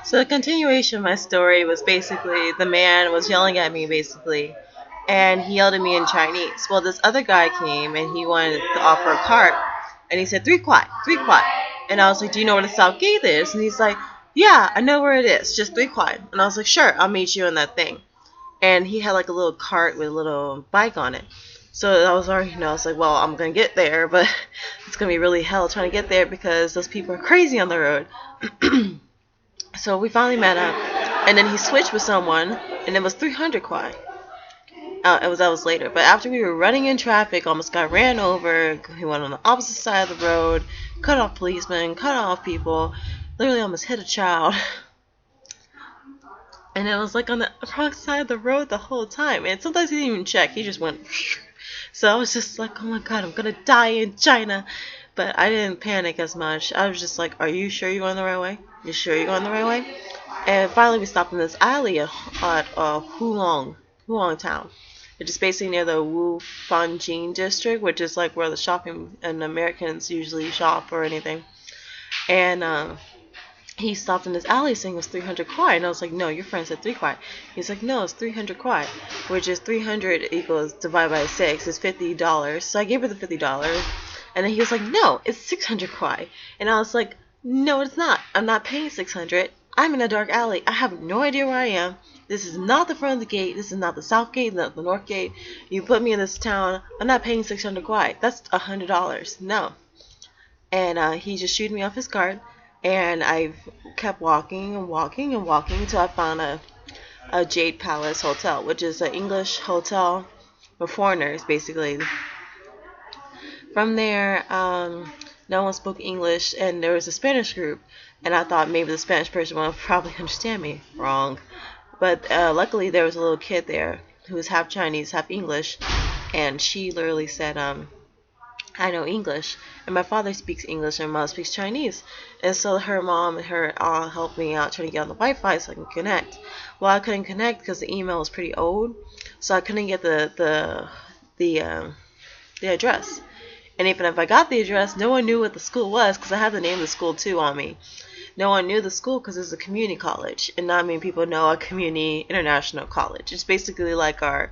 So the continuation of my story was basically the man was yelling at me basically, and he yelled at me in Chinese. Well, this other guy came and he wanted to offer a cart, and he said 3 kwai, 3 kwai, and I was like, do you know where the South Gate is? And he's like, yeah, I know where it is, just 3 kwai. And I was like, sure, I'll meet you in that thing. And he had like a little cart with a little bike on it. So I was already, I was like, well, I'm gonna get there, but it's gonna be really hell trying to get there because those people are crazy on the road. So we finally met up, and then he switched with someone, and it was 300 kwai. It was hours later, but after we were running in traffic, almost got ran over. He went on the opposite side of the road, cut off policemen, cut off people, literally almost hit a child. And it was like on the wrong side of the road the whole time. And sometimes he didn't even check. He just went. So I was just like, oh my god, I'm gonna die in China. But I didn't panic as much. I was just like, are you sure you're going the right way? You sure you're going the right way? And finally we stopped in this alley at Hulong Town. Which is basically near the Wu Fanjin district, which is like where the shopping and Americans usually shop or anything. And he stopped in this alley saying it was 300 kwai, and I was like, no, your friend said 3 kwai. He's like, no, it's 300 kwai, which is 300 equals divided by 6 is $50. So I gave her the $50, and then he was like, no, it's 600 kwai, and I was like, no, it's not. I'm not paying 600. I'm in a dark alley. I have no idea where I am. This is not the front of the gate. This is not the south gate, not the north gate. You put me in this town. I'm not paying 600 kwai. That's $100. No. And he just shooed me off his cart. And I kept walking and walking and walking until I found a Jade Palace Hotel, which is an English hotel for foreigners, basically. From there, no one spoke English, and there was a Spanish group. And I thought maybe the Spanish person would probably understand me. Wrong. But luckily, there was a little kid there who was half Chinese, half English. And she literally said, I know English, and my father speaks English, and my mom speaks Chinese, and so her mom and her aunt helped me out trying to get on the Wi-Fi so I can connect. Well, I couldn't connect because the email was pretty old, so I couldn't get the address. And even if I got the address, no one knew what the school was because I had the name of the school too on me. No one knew the school because it's a community college, and not many people know a community international college. It's basically like our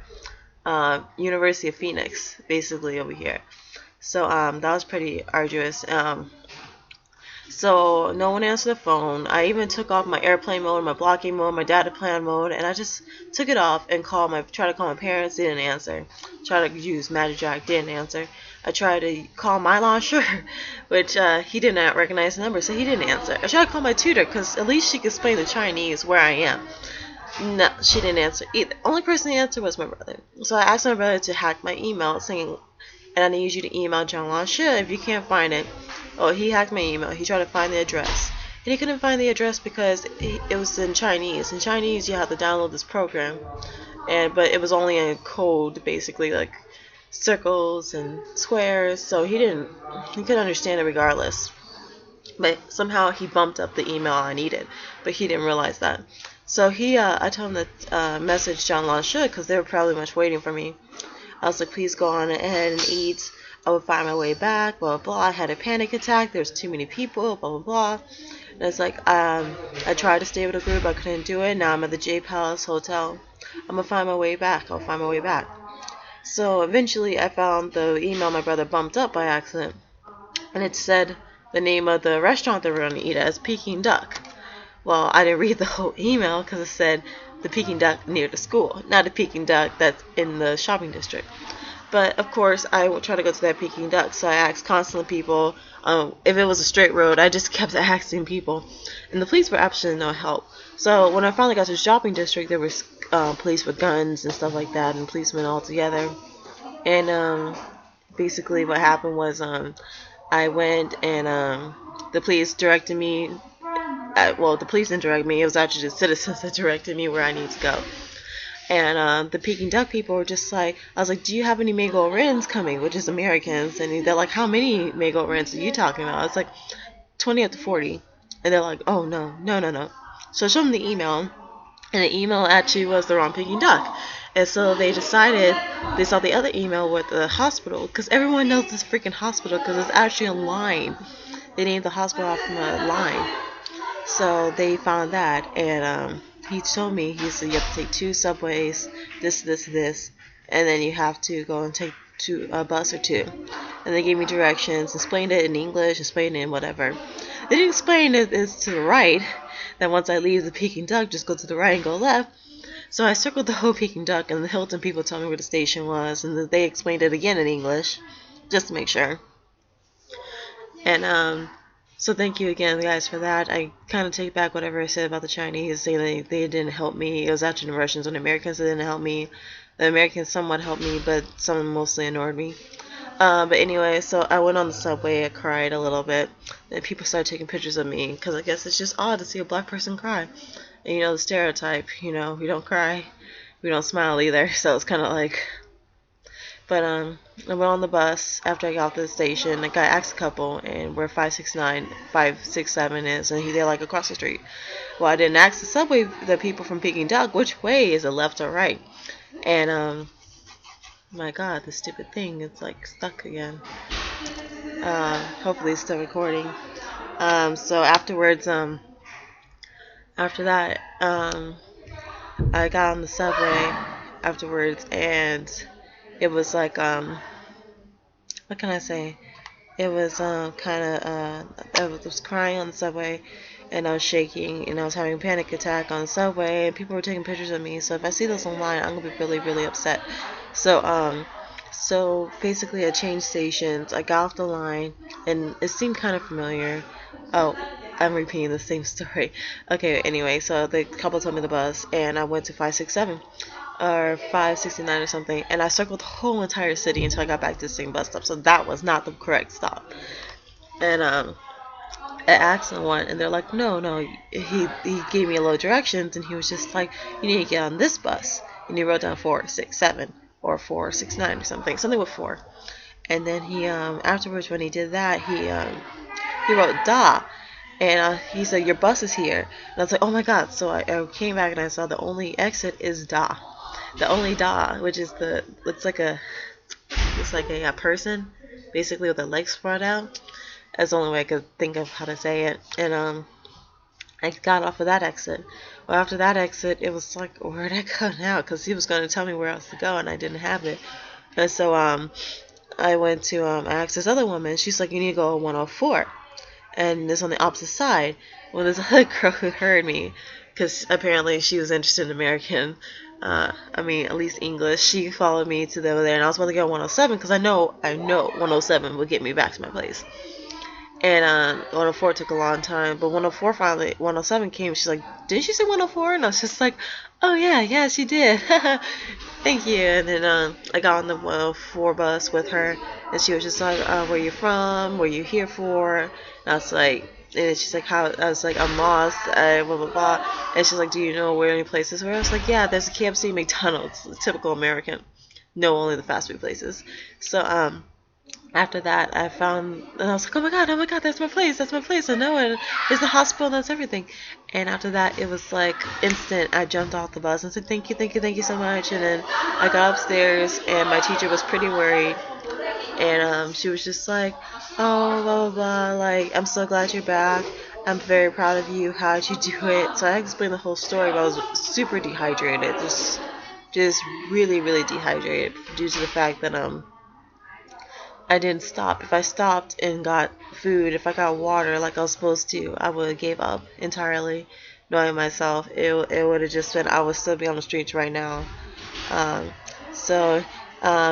University of Phoenix, basically over here. So that was pretty arduous. So no one answered the phone. I even took off my airplane mode, my blocking mode, my data plan mode, and I just took it off and tried to call my parents. They didn't answer. Tried to use Magic Jack, didn't answer. I tried to call my launcher, which he did not recognize the number, so he didn't answer. I tried to call my tutor because at least she could explain the Chinese where I am. No, she didn't answer either. The only person to answer was my brother. So I asked my brother to hack my email, saying, and I need you to email John Lansha if you can't find it. Oh, he hacked my email. He tried to find the address. And he couldn't find the address because it was in Chinese. In Chinese, you have to download this program. But it was only in code, basically, like circles and squares. So he couldn't understand it regardless. But somehow he bumped up the email I needed. But he didn't realize that. So I told him to message John Lansha because they were probably much waiting for me. I was like, please go on ahead and eat. I would find my way back, blah, blah, blah. I had a panic attack. There was too many people, blah, blah, blah. And it's like, I tried to stay with a group. I couldn't do it. Now I'm at the J Palace Hotel. I'm going to find my way back. I'll find my way back. So eventually I found the email my brother bumped up by accident. And it said the name of the restaurant that we're going to eat at is Peking Duck. Well, I didn't read the whole email because it said the Peking Duck near the school, not the Peking Duck that's in the shopping district. But of course, I would try to go to that Peking Duck, so I asked constantly people. If it was a straight road, I just kept asking people, and the police were absolutely no help. So when I finally got to the shopping district, there was police with guns and stuff like that, and policemen all together. And basically, what happened was I went and the police directed me. Well, the police didn't direct me. It was actually the citizens that directed me where I need to go. And the Peking Duck people were just like, I was like, do you have any Mago Rins coming? Which is Americans. And they're like, how many Mago Rins are you talking about? It's like 20 up to 40. And they're like, oh, no. So I showed them the email. And the email actually was the wrong Peking Duck. And so they decided, they saw the other email with the hospital. Because everyone knows this freaking hospital because it's actually a line. They named the hospital after a line. So they found that, and he told me, he said you have to take 2 subways, this, and then you have to go and take a bus or 2. And they gave me directions, explained it in English, explained it in whatever. They didn't explain it as to the right, that once I leave the Peking Duck, just go to the right and go left. So I circled the whole Peking Duck, and the Hilton people told me where the station was, and they explained it again in English, just to make sure. And so thank you again, guys, for that. I kind of take back whatever I said about the Chinese, saying they didn't help me. It was actually the Russians and the Americans that didn't help me. The Americans somewhat helped me, but some mostly ignored me. But anyway, so I went on the subway. I cried a little bit. And people started taking pictures of me, because I guess it's just odd to see a black person cry. And you know, the stereotype, you know, we don't cry, we don't smile either. So it's kind of like... But I went on the bus after I got off the station. I asked a couple and where 567 is, and they're like across the street. Well, I didn't ask the subway, the people from Peking Duck, which way is it, left or right? And my God, this stupid thing, it's like stuck again. Hopefully it's still recording. So afterwards, after that, I got on the subway afterwards, and it was like what can I say? It was kind of I was crying on the subway, and I was shaking, and I was having a panic attack on the subway, and people were taking pictures of me. So if I see this online, I'm gonna be really, really upset. So basically I changed stations. I got off the line, and it seemed kind of familiar. Oh, I'm repeating the same story. Okay, anyway, so the couple told me the bus, and I went to 567 or 569 or something, and I circled the whole entire city until I got back to the same bus stop. So that was not the correct stop. And I asked someone, and they're like, no. He gave me a little directions, and he was just like, you need to get on this bus. And he wrote down 467 or 469 or something with 4. And then he afterwards, when he did that, he wrote da. And he said, your bus is here. And I was like, oh my God. So I came back and I saw the only exit is da. The only da, which is it's like a person, basically with their legs spread out. That's the only way I could think of how to say it. And I got off of that exit. Well, after that exit, it was like, where'd I go now? Because he was going to tell me where else to go, and I didn't have it. And so I went to I asked this other woman. She's like, you need to go 104. And it's on the opposite side. Well, this other girl who heard me, because apparently she was interested in American, at least English, she followed me to over there, and I was about to go 107, because I know 107 would get me back to my place. And 104 took a long time, but 107 came. She's like, didn't she say 104? And I was just like, oh yeah, she did. Thank you. And then I got on the 104 bus with her, and she was just like, where you from? What are you here for? And I was like, and she's like, how? I was like, I'm lost. Blah blah blah. And she's like, do you know where any places were? I was like, yeah, there's a KFC, McDonald's, typical American. No, only the fast food places. So after that, I found, and I was like, oh my god, that's my place, I know it, it's the hospital, that's everything. And after that, it was like instant. I jumped off the bus and said, thank you so much. And then I got upstairs, and my teacher was pretty worried, and she was just like, oh, blah blah blah, like, I'm so glad you're back, I'm very proud of you, how'd you do it? So I explained the whole story, but I was super dehydrated, just really, really dehydrated, due to the fact that I didn't stop. If I stopped and got food, if I got water like I was supposed to, I would have gave up entirely, knowing myself. It would have just been, I would still be on the streets right now. So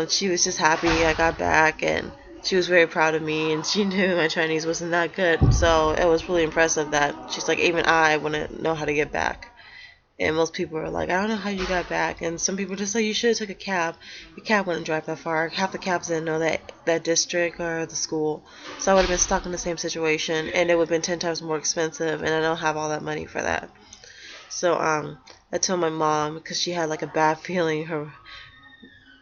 she was just happy I got back, and she was very proud of me, and she knew my Chinese wasn't that good. So it was really impressive that she's like, even I wouldn't know how to get back. And most people are like, I don't know how you got back. And some people just say, you should have took a cab. Your cab wouldn't drive that far. Half the cabs didn't know that district or the school. So I would have been stuck in the same situation, and it would have been 10 times more expensive, and I don't have all that money for that. So I told my mom, because she had like a bad feeling.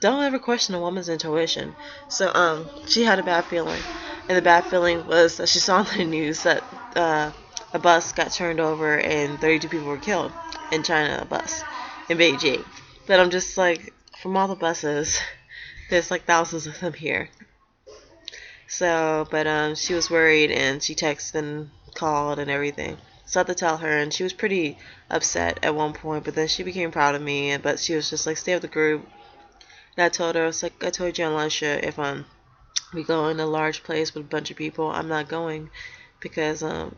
Don't ever question a woman's intuition. So she had a bad feeling. And the bad feeling was that she saw on the news that a bus got turned over and 32 people were killed in China, a bus in Beijing. But I'm just like, from all the buses, there's like thousands of them here. So, but she was worried, and she texted and called and everything. So I had to tell her, and she was pretty upset at one point, but then she became proud of me. But she was just like, stay with the group. And I told her, I was like, I told you on lunch, if we go in a large place with a bunch of people, I'm not going, because I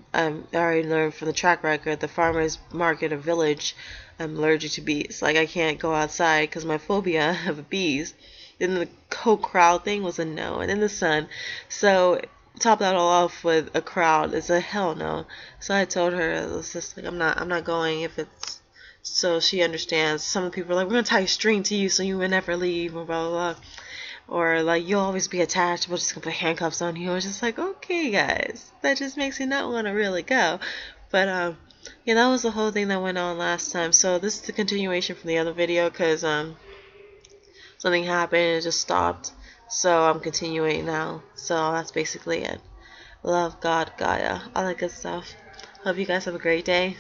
already learned from the track record, the farmers market or village, I'm allergic to bees. Like, I can't go outside because my phobia of bees. Then the whole crowd thing was a no, and then the sun. So top that all off with a crowd is a hell no. So I told her, it was just like, I'm not going if it's. So she understands. Some of the people are like, we're gonna tie a string to you so you will never leave, or blah blah blah. Or like, you'll always be attached, we're just gonna put handcuffs on you. I was just like, okay guys, that just makes me not want to really go. But yeah, that was the whole thing that went on last time. So this is the continuation from the other video, because something happened and it just stopped. So I'm continuing now. So that's basically it. Love, God, Gaia, all that good stuff. Hope you guys have a great day.